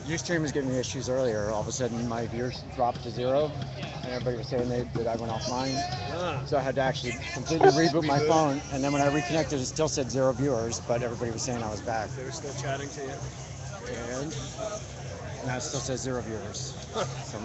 Ustream was giving me issues earlier. All of a sudden, my viewers dropped to zero, and everybody was saying that I went offline. Ah, So I had to actually completely reboot my phone, and then when I reconnected, it still said zero viewers, but everybody was saying I was back. they were still chatting to you. And now it still says zero viewers. So,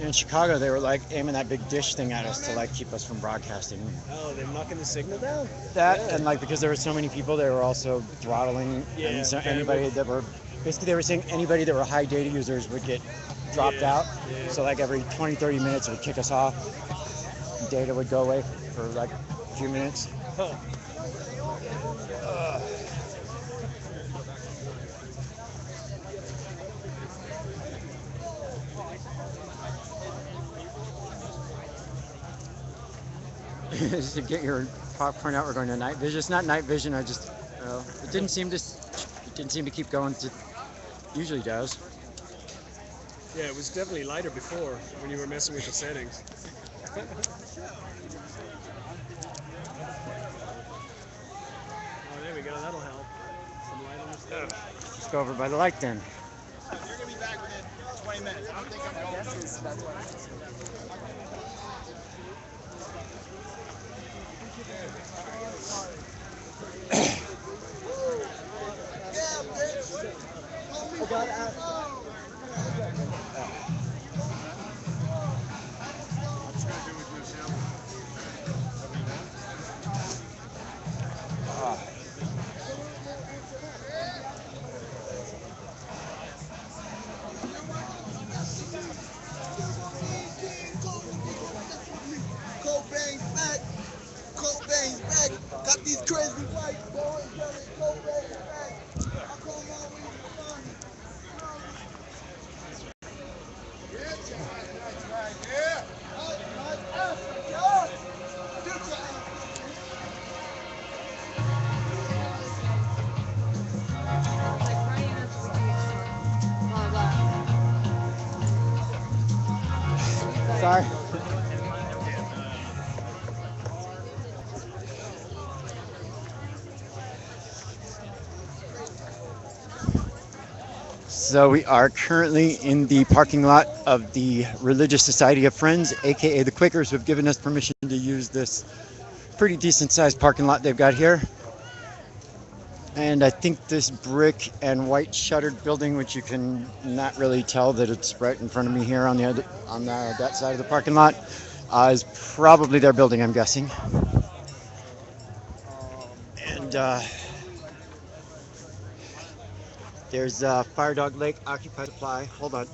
in Chicago, they were like aiming that big dish thing at us to like keep us from broadcasting. Oh, they're knocking the signal down? That Yeah. and like because there were so many people, they were also throttling. Yeah, And so bandwidth. anybody that were basically they were saying anybody that were high data users would get dropped Yeah, out. yeah. So like every 20-30 minutes it would kick us off. Data would go away for like a few minutes. Huh. Just to get your popcorn out, we're going to night vision. It's not night vision. I just it didn't seem to keep going. To usually does. Yeah, it was definitely lighter before when you were messing with the settings. Oh, there we go. That'll help. Some light on the stage. Just go over by the light then. You're gonna be back within 20 minutes. I don't think I'm going. That's what Cobain's back. Cobain's back. Got these crazy white boys yelling Cobain's back. I call my way to fun. That's right. Yeah. Africa. Future Sorry. So we are currently in the parking lot of the Religious Society of Friends, aka the Quakers, who have given us permission to use this pretty decent sized parking lot they've got here. And I think this brick and white shuttered building, which you can not really tell that it's right in front of me here on that side of the parking lot, is probably their building, I'm guessing. And there's Fire Dog Lake, Occupy Supply. Hold on.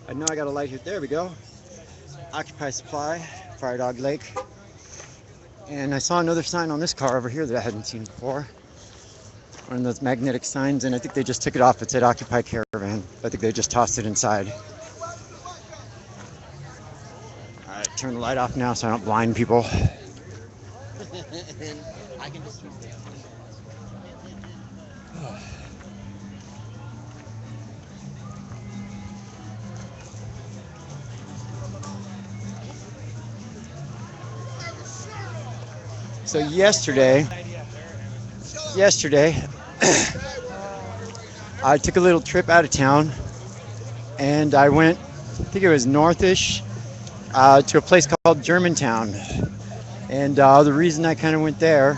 I know I got a light here. There we go. Occupy Supply, Fire Dog Lake. And I saw another sign on this car over here that I hadn't seen before. One of those magnetic signs, and I think they just took it off. It said Occupy Caravan. I think they just tossed it inside. All right, turn the light off now so I don't blind people. I can just keep this. So yesterday, I took a little trip out of town, and I went, I think it was northish, to a place called Germantown. And the reason I kind of went there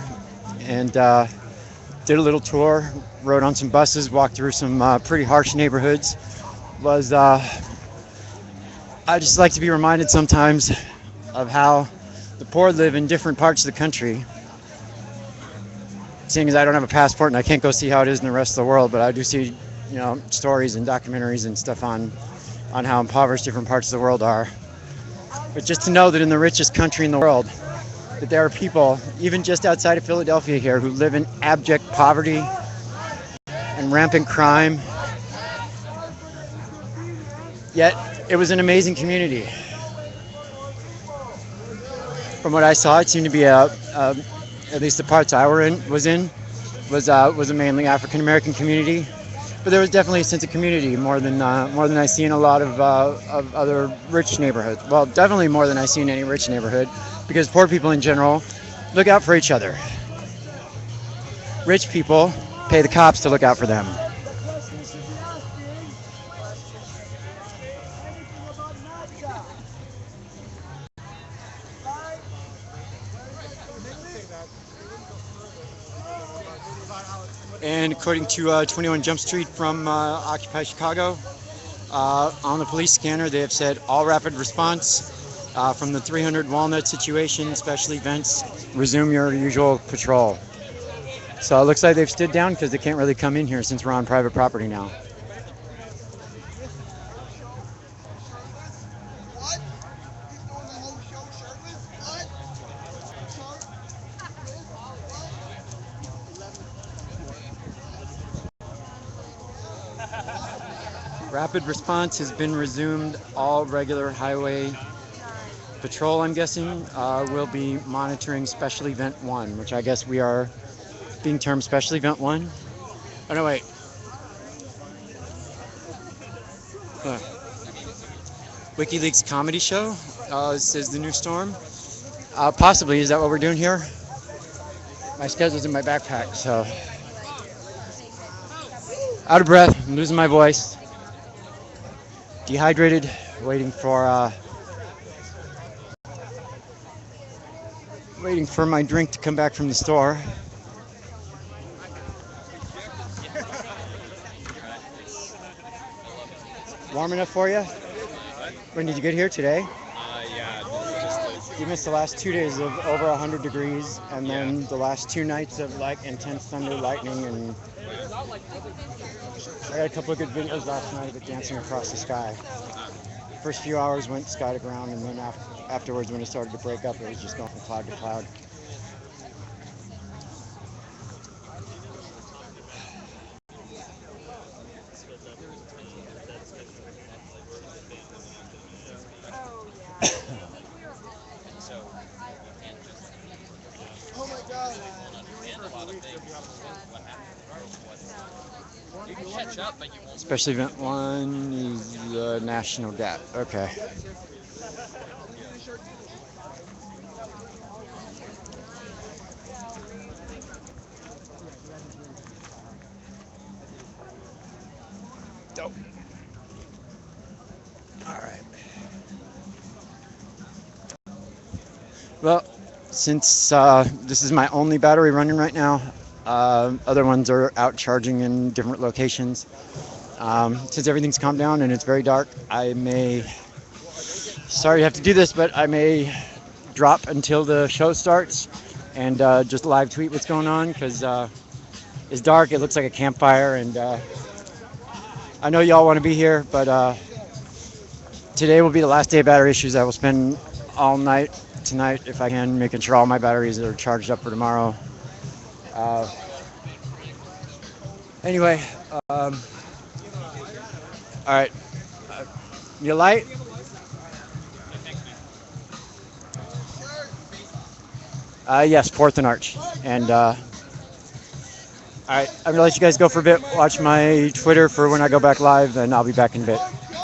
and did a little tour, rode on some buses, walked through some pretty harsh neighborhoods, was I just like to be reminded sometimes of how the poor live in different parts of the country. Seeing as I don't have a passport and I can't go see how it is in the rest of the world, but I do see, stories and documentaries and stuff on how impoverished different parts of the world are. But just to know that in the richest country in the world, that there are people, even just outside of Philadelphia here, who live in abject poverty and rampant crime. Yet, it was an amazing community. From what I saw, it seemed to be at least the parts I was a mainly African American community, but there was definitely a sense of community more than I see in a lot of other rich neighborhoods. Well, definitely more than I see in any rich neighborhood, because poor people in general look out for each other. Rich people pay the cops to look out for them. according to 21 Jump Street from Occupy Chicago. On the police scanner, they have said all rapid response from the 300 Walnut situation, special events, resume your usual patrol. So it looks like they've stood down because they can't really come in here since we're on private property now. What? He's doing the whole show shirtless? What? Shirt? What? Rapid response has been resumed. All regular highway patrol, I'm guessing, will be monitoring Special Event 1, which I guess we are being termed Special Event 1. Oh, no, wait. WikiLeaks comedy show, says the new storm. Possibly, is that what we're doing here? My schedule's in my backpack, so. Out of breath, I'm losing my voice. Dehydrated, waiting for my drink to come back from the store. Warm enough for you? When did you get here? Today? Yeah, You missed the last 2 days of over 100 degrees, and then the last 2 nights of like intense thunder, lightning, and I got a couple of good videos last night of it dancing across the sky. First few hours went sky to ground, and then afterwards, when it started to break up, it was just going from cloud to cloud. Oh my God. you can catch up, but you won't. Special Event 1 is National Debt. Okay. Dope. All right. Well, since this is my only battery running right now, other ones are out charging in different locations. Since everything's calmed down and it's very dark, I may, sorry to have to do this, but I may drop until the show starts and just live tweet what's going on, because it's dark, it looks like a campfire, and I know y'all want to be here, but today will be the last day of battery issues. I will spend all night tonight, if I can, making sure all my batteries are charged up for tomorrow. Anyway, all right. You light? Yes, 4th and Arch. And all right, I'm gonna let you guys go for a bit. Watch my Twitter for when I go back live, and I'll be back in a bit.